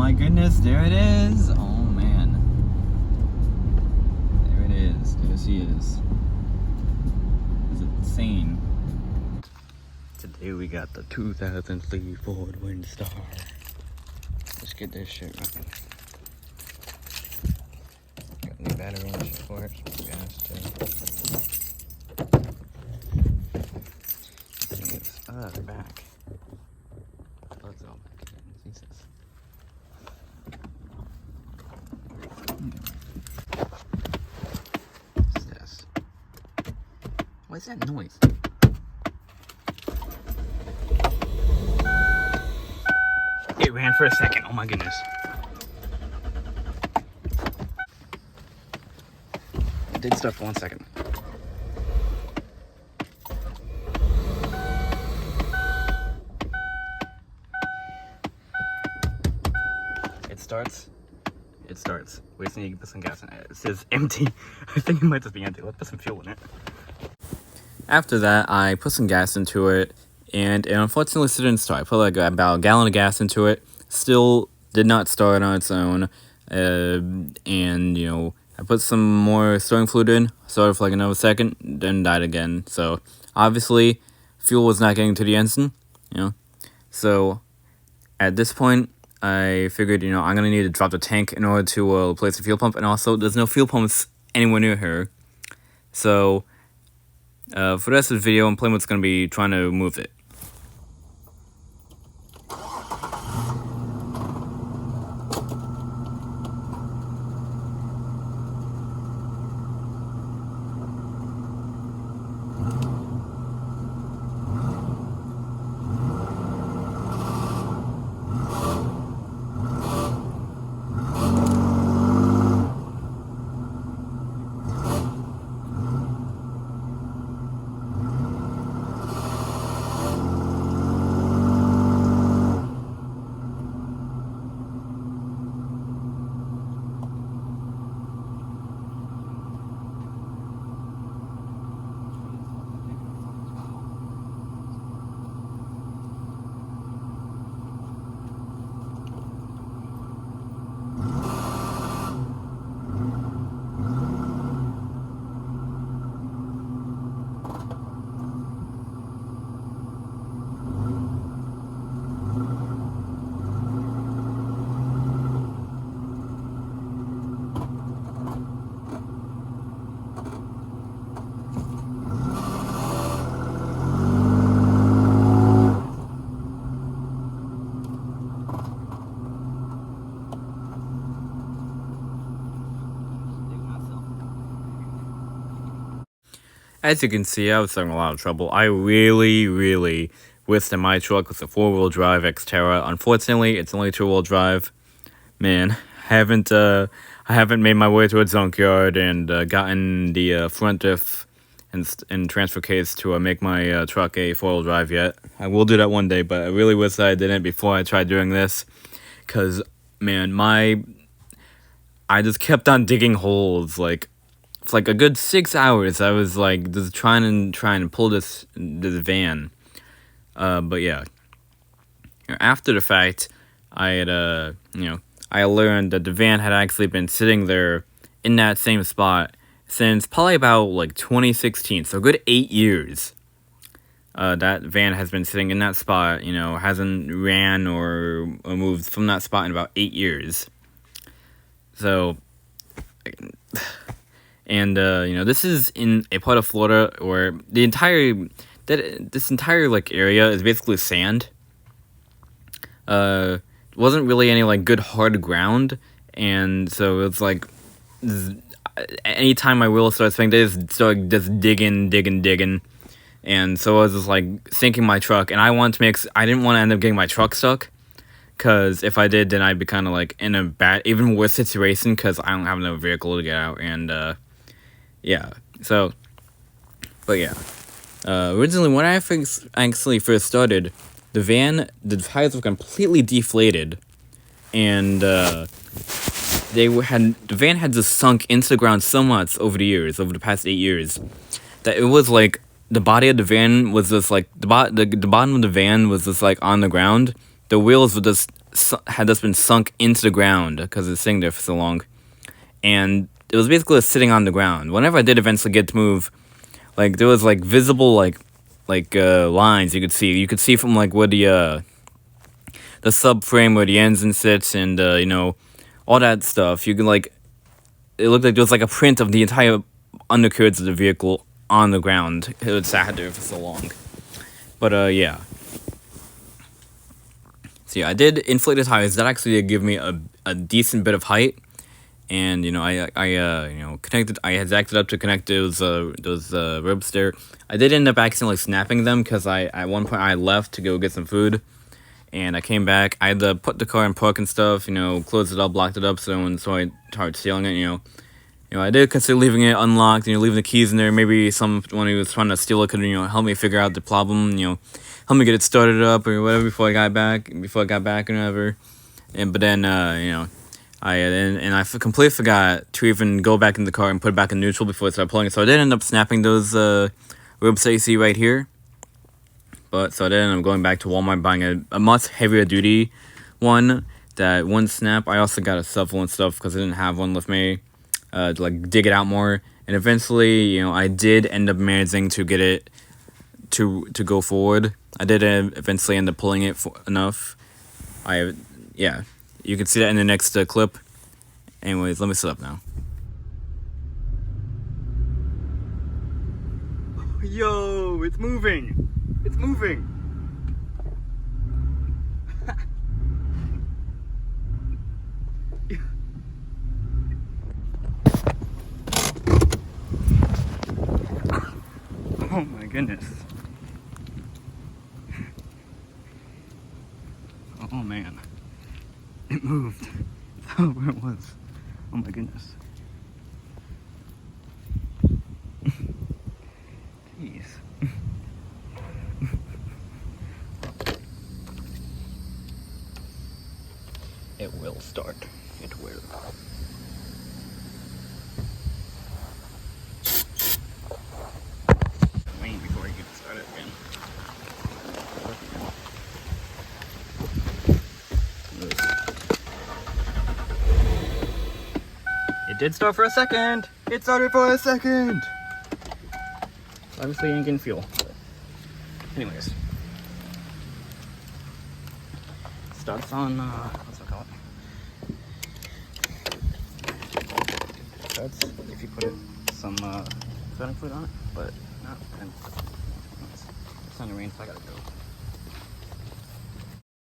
my goodness, there it is. Oh man. There it is. There she is. It's insane. Today we got the 2003 Ford Windstar. Let's get this shit running. Got new battery and shit for it. Gas too. The back. Let's all back in. Jesus. What's this? What is that noise? It ran for a second. Oh my goodness. It did start for 1 second. It starts. We just need to put some gas in it. It says empty. I think it might just be empty. Let's put some fuel in it. After that, I put some gas into it, and it unfortunately still didn't start. I put like about a gallon of gas into it. Still did not start on its own. And, you know, I put some more starting fluid in. Started for like another second, then died again. So, obviously, fuel was not getting to the engine, you know. So, at this point, I figured, you know, I'm going to need to drop the tank in order to replace the fuel pump. And also, there's no fuel pumps anywhere near here. So, for the rest of the video, I'm pretty much going to be trying to move it. As you can see, I was having a lot of trouble. I really wish that my truck was a 4-wheel drive Xterra. Unfortunately, it's only 2-wheel drive. Man, I haven't made my way to a junkyard and gotten the front diff and transfer case to make my truck a 4-wheel drive yet. I will do that one day, but I really wish I didn't before I tried doing this. Because, man, I just kept on digging holes, like, for like a good 6 hours. I was like just trying to pull this van. But yeah. After the fact, I had I learned that the van had actually been sitting there in that same spot since probably about like 2016. So a good 8 years. That van has been sitting in that spot, you know, hasn't ran or moved from that spot in about 8 years. So, and, you know, this is in a part of Florida where this entire, like, area is basically sand. Wasn't really any, like, good hard ground, and so it's, like, anytime my wheels start spinning, they just start just digging, and so I was just, like, sinking my truck, and I didn't want to end up getting my truck stuck, because if I did, then I'd be kind of, like, in a even worse situation, because I don't have no vehicle to get out, and, yeah, so, but yeah, originally, when I actually first started, the tires were completely deflated, and, the van had just sunk into the ground so much over the past 8 years, that it was, like, the body of the van was just, like, the bottom of the van was just, like, on the ground, the wheels were just had just been sunk into the ground because it's sitting there for so long, and it was basically sitting on the ground. Whenever I did eventually get to move, like there was like visible lines you could see. You could see from like where the subframe where the engine sits, and you know, all that stuff. You could like, it looked like there was like a print of the entire undercarriage of the vehicle on the ground. It had sat there for so long. But yeah. So yeah, I did inflate the tires. That actually did give me a decent bit of height. And you know, I you know, connected. I had jacked it up to connect those ribs there. I did end up accidentally snapping them because at one point I left to go get some food, and I came back. I had to put the car in park and stuff. You know, closed it up, locked it up. So I started stealing it. You know, I did consider leaving it unlocked. You know, leaving the keys in there. Maybe someone who was trying to steal it could, you know, help me figure out the problem. You know, help me get it started up or whatever before I got back or whatever. But then you know. I completely forgot to even go back in the car and put it back in neutral before I started pulling it. So I did end up snapping those ribs that you see right here. But so I did end up going back to Walmart buying a much heavier duty one that wouldn't snap. I also got a shovel and stuff because I didn't have one with me to like dig it out more. And eventually, you know, I did end up managing to get it to go forward. I did eventually end up pulling it enough. Yeah. You can see that in the next clip. Anyways, let me set up now. Yo, it's moving! It's moving! Oh my goodness. Oh man. It moved. Oh, where it was. Oh my goodness. Jeez. It will start. It will. Wait before you get started again. It did start for a second. It started for a second. Obviously, you ain't getting fuel. But anyways, starts on what's it called? Starts if you put some cutting fluid on it, but not. It's starting to rain, so I gotta go.